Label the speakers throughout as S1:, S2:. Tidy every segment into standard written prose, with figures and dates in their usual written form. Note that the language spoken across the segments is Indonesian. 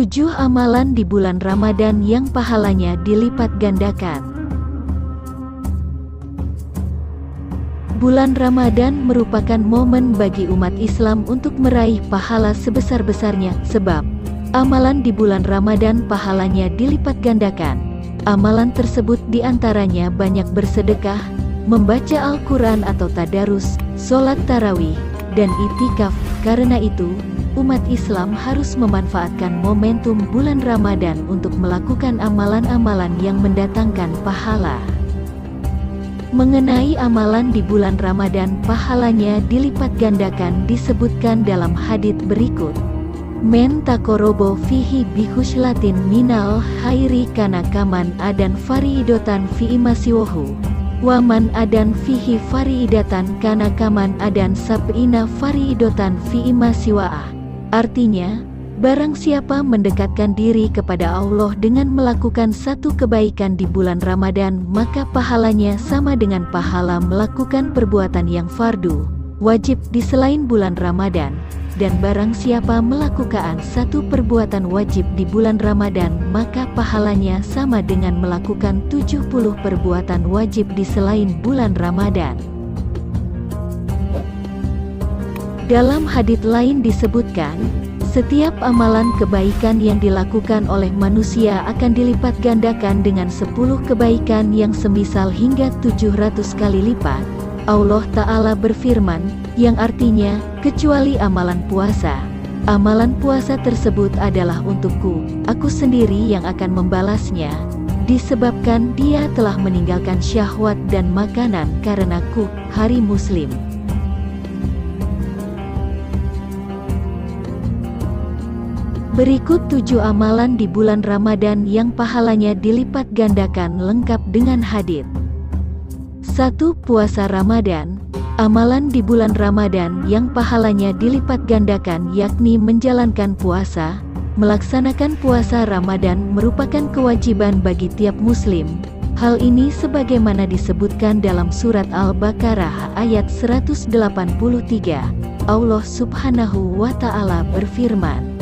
S1: 7 amalan di bulan Ramadan yang pahalanya dilipat gandakan. Bulan Ramadan merupakan momen bagi umat Islam untuk meraih pahala sebesar-besarnya, sebab amalan di bulan Ramadan pahalanya dilipat gandakan. Amalan tersebut diantaranya banyak bersedekah, membaca Al-Quran atau tadarus, sholat tarawih, dan itikaf. Karena itu, umat Islam harus memanfaatkan momentum bulan Ramadan untuk melakukan amalan-amalan yang mendatangkan pahala. Mengenai amalan di bulan Ramadan pahalanya dilipat gandakan disebutkan dalam hadits berikut. Men takorobo fihi bihuslatin minal khairi kana kaman adan fariidotan fi imasiwohu. Waman adan fihi fariidatan kana kaman adan sab'ina fariidotan fi imasiwa'ah. Artinya, barang siapa mendekatkan diri kepada Allah dengan melakukan satu kebaikan di bulan Ramadan, maka pahalanya sama dengan pahala melakukan perbuatan yang fardu, wajib di selain bulan Ramadan. Dan barang siapa melakukan satu perbuatan wajib di bulan Ramadan, maka pahalanya sama dengan melakukan 70 perbuatan wajib di selain bulan Ramadan. Dalam hadits lain disebutkan, setiap amalan kebaikan yang dilakukan oleh manusia akan dilipat gandakan dengan 10 kebaikan yang semisal hingga 700 kali lipat. Allah Ta'ala berfirman, yang artinya, kecuali amalan puasa. Amalan puasa tersebut adalah untukku, aku sendiri yang akan membalasnya, disebabkan dia telah meninggalkan syahwat dan makanan karenaku. Hari Muslim. Berikut 7 amalan di bulan Ramadan yang pahalanya dilipat gandakan lengkap dengan hadits. 1. Puasa Ramadan. Amalan di bulan Ramadan yang pahalanya dilipat gandakan yakni menjalankan puasa. Melaksanakan puasa Ramadan merupakan kewajiban bagi tiap muslim. Hal ini sebagaimana disebutkan dalam surat Al-Baqarah ayat 183. Allah Subhanahu wa Ta'ala berfirman.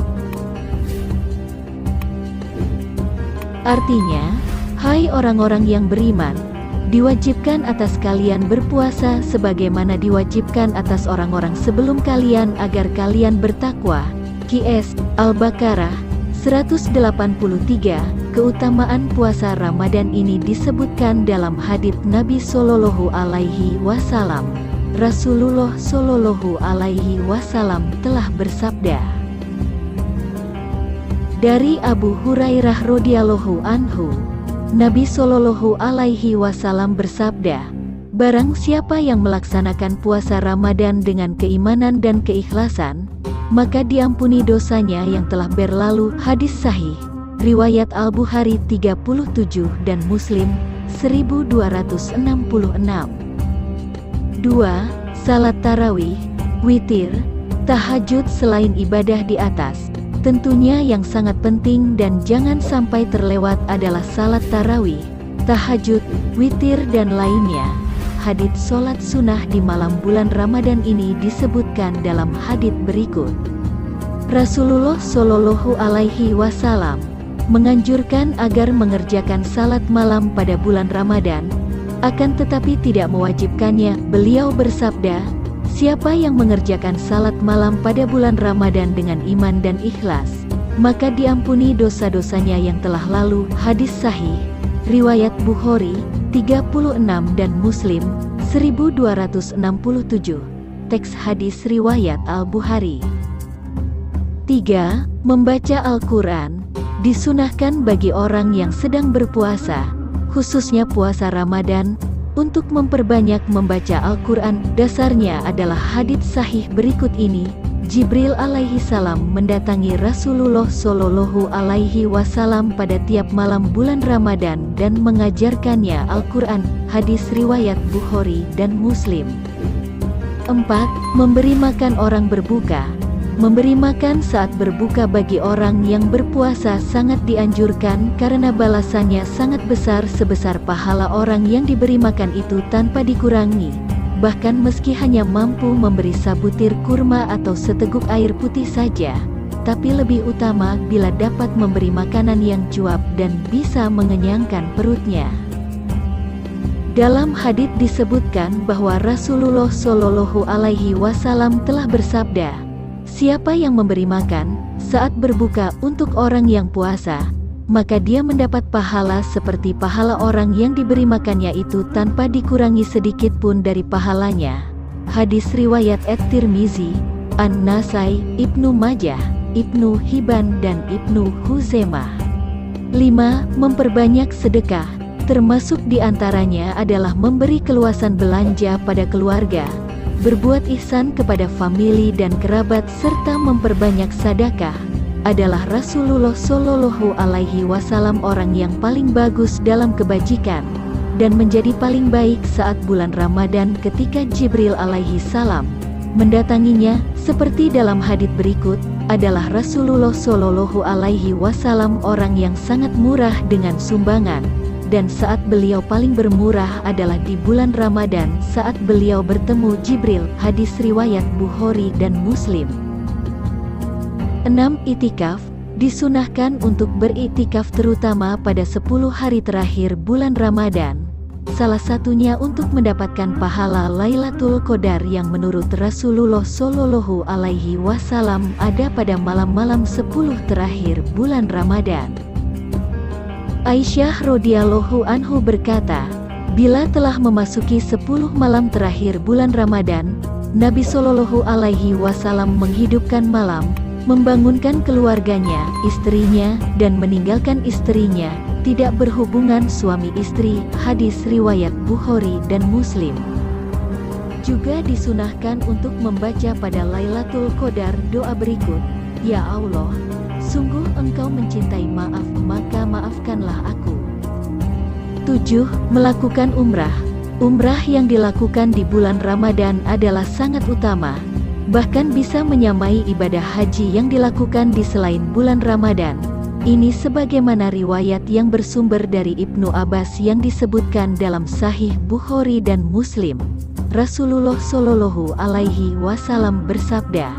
S1: Artinya, hai orang-orang yang beriman, diwajibkan atas kalian berpuasa sebagaimana diwajibkan atas orang-orang sebelum kalian agar kalian bertakwa. QS Al-Baqarah 183. Keutamaan puasa Ramadan ini disebutkan dalam hadits Nabi Shallallahu Alaihi Wasallam. Rasulullah Shallallahu Alaihi Wasallam telah bersabda. Dari Abu Hurairah radhiyallahu anhu, Nabi Shallallahu Alaihi Wasallam bersabda, barang siapa yang melaksanakan puasa Ramadan dengan keimanan dan keikhlasan, maka diampuni dosanya yang telah berlalu. Hadis sahih, riwayat Al-Bukhari 37 dan Muslim 1266. 2. Salat tarawih, witir, tahajud selain ibadah di atas. Tentunya yang sangat penting dan jangan sampai terlewat adalah salat tarawih, tahajud, witir dan lainnya. Hadits sholat sunnah di malam bulan Ramadan ini disebutkan dalam hadits berikut. Rasulullah Shallallahu Alaihi Wasallam menganjurkan agar mengerjakan salat malam pada bulan Ramadan, akan tetapi tidak mewajibkannya. Beliau bersabda, siapa yang mengerjakan salat malam pada bulan Ramadan dengan iman dan ikhlas, maka diampuni dosa-dosanya yang telah lalu. Hadis sahih, riwayat Bukhari 36 dan Muslim 1267. Teks hadis riwayat Al-Bukhari. 3. Membaca Al-Quran. Disunahkan bagi orang yang sedang berpuasa, khususnya puasa Ramadan, untuk memperbanyak membaca Al-Quran. Dasarnya adalah hadits sahih berikut ini. Jibril alaihi salam mendatangi Rasulullah Shallallahu Alaihi Wasallam pada tiap malam bulan Ramadan dan mengajarkannya Al-Quran. Hadis riwayat Bukhari dan Muslim. 4. Memberi makan orang berbuka. Memberi makan saat berbuka bagi orang yang berpuasa sangat dianjurkan karena balasannya sangat besar sebesar pahala orang yang diberi makan itu tanpa dikurangi. Bahkan meski hanya mampu memberi sabutir kurma atau seteguk air putih saja, tetapi lebih utama bila dapat memberi makanan yang cuap dan bisa mengenyangkan perutnya. Dalam hadits disebutkan bahwa Rasulullah Shallallahu Alaihi Wasallam telah bersabda, "Siapa yang memberi makan saat berbuka untuk orang yang puasa, maka dia mendapat pahala seperti pahala orang yang diberi makannya itu tanpa dikurangi sedikit pun dari pahalanya." Hadis riwayat At-Tirmizi, An-Nasai, Ibnu Majah, Ibnu Hibban dan Ibnu Huzaimah. 5. Memperbanyak sedekah, termasuk diantaranya adalah memberi keluasan belanja pada keluarga, berbuat ihsan kepada famili dan kerabat serta memperbanyak sedekah. Adalah Rasulullah Shallallahu Alaihi Wasallam orang yang paling bagus dalam kebajikan dan menjadi paling baik saat bulan Ramadan ketika Jibril alaihi salam mendatanginya, seperti dalam hadits berikut. Adalah Rasulullah Shallallahu Alaihi Wasallam orang yang sangat murah dengan sumbangan, dan saat beliau paling bermurah adalah di bulan Ramadan saat beliau bertemu Jibril. Hadis riwayat Bukhari dan Muslim. 6. Itikaf. Disunahkan untuk beriktikaf terutama pada 10 hari terakhir bulan Ramadan. Salah satunya untuk mendapatkan pahala Lailatul Qadar yang menurut Rasulullah Shallallahu Alaihi Wasallam ada pada malam-malam 10 terakhir bulan Ramadan. Aisyah radhiyallahu anhu berkata, bila telah memasuki 10 malam terakhir bulan Ramadan, Nabi Shallallahu Alaihi Wasallam menghidupkan malam, membangunkan keluarganya, istrinya, dan meninggalkan istrinya, tidak berhubungan suami istri. Hadis riwayat Bukhari dan Muslim. Juga disunahkan untuk membaca pada Lailatul Qadar doa berikut, "Ya Allah, sungguh Engkau mencintai maaf, maka maafkanlah aku." 7. Melakukan umrah. Umrah yang dilakukan di bulan Ramadan adalah sangat utama, bahkan bisa menyamai ibadah haji yang dilakukan di selain bulan Ramadan. Ini sebagaimana riwayat yang bersumber dari Ibnu Abbas yang disebutkan dalam Sahih Bukhari dan Muslim. Rasulullah Shallallahu Alaihi Wasallam bersabda,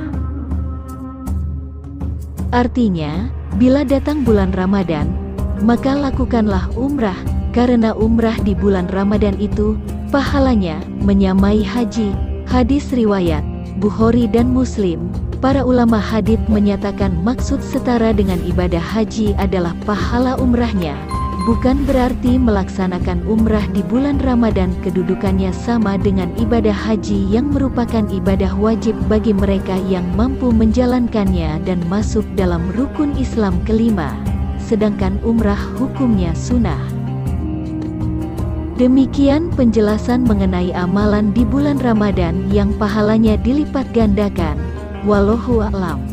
S1: artinya, bila datang bulan Ramadan, maka lakukanlah umrah, karena umrah di bulan Ramadan itu, pahalanya menyamai haji. Hadis riwayat Bukhari dan Muslim. Para ulama hadits menyatakan maksud setara dengan ibadah haji adalah pahala umrahnya. Bukan berarti melaksanakan umrah di bulan Ramadan kedudukannya sama dengan ibadah haji yang merupakan ibadah wajib bagi mereka yang mampu menjalankannya dan masuk dalam rukun Islam kelima. Sedangkan umrah hukumnya sunnah. Demikian penjelasan mengenai amalan di bulan Ramadan yang pahalanya dilipat gandakan. Wallahu a'lam.